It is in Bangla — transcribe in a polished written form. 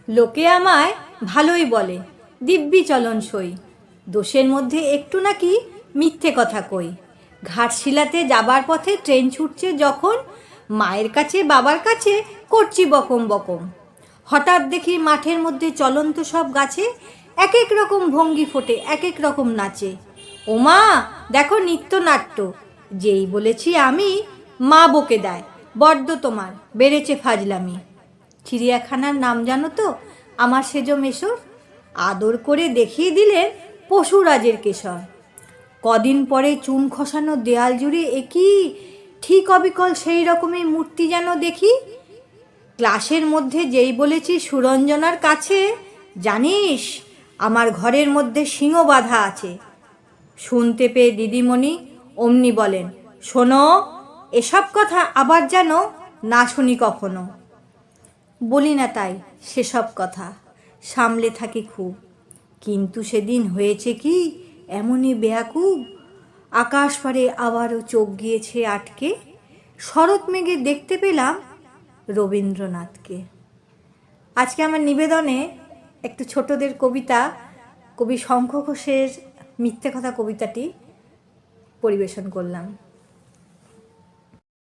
লোকে আমায় ভালোই বলে, দিব্যি চলন সই। দোষের মধ্যে একটু নাকি মিথ্যে কথা কই। ঘাটশিলাতে যাবার পথে ট্রেন ছুটছে যখন, মায়ের কাছে বাবার কাছে করছি বকম বকম। হঠাৎ দেখি মাঠের মধ্যে চলন্ত সব গাছে এক এক রকম ভঙ্গি ফোটে, এক এক রকম নাচে। ওমা, দেখো নৃত্যনাট্য। যেই বলেছি আমি, মা বকে দেয়, বড্ড তোমার বেড়েছে ফাজলামি। চিড়িয়াখানার নাম জানো তো আমার সেজ মেশর? আদর করে দেখিয়ে দিলেন পশুরাজের কেশর। কদিন পরে চুন খসানো দেয়াল জুড়ে একই ঠিক অবিকল সেই রকমই মূর্তি যেন দেখি। ক্লাসের মধ্যে যেই বলেছি সুরঞ্জনার কাছে, জানিস আমার ঘরের মধ্যে সিংহ বাঁধা আছে। শুনতে পেয়ে দিদিমণি অমনি বলেন, শোনো, এসব কথা আবার যেন না শুনি কখনো। বলি না তাই সেসব কথা, সামলে থাকি খুব। কিন্তু সেদিন হয়েছে কি এমনই বেয়াকুব, আকাশ পারে আবারও চোখ গিয়েছে আটকে। শরৎ মেঘে দেখতে পেলাম রবীন্দ্রনাথকে। আজকে আমার নিবেদনে একটু ছোটদের কবিতা, কবি শঙ্খ ঘোষের মিথ্যে কথা কবিতাটি পরিবেশন করলাম।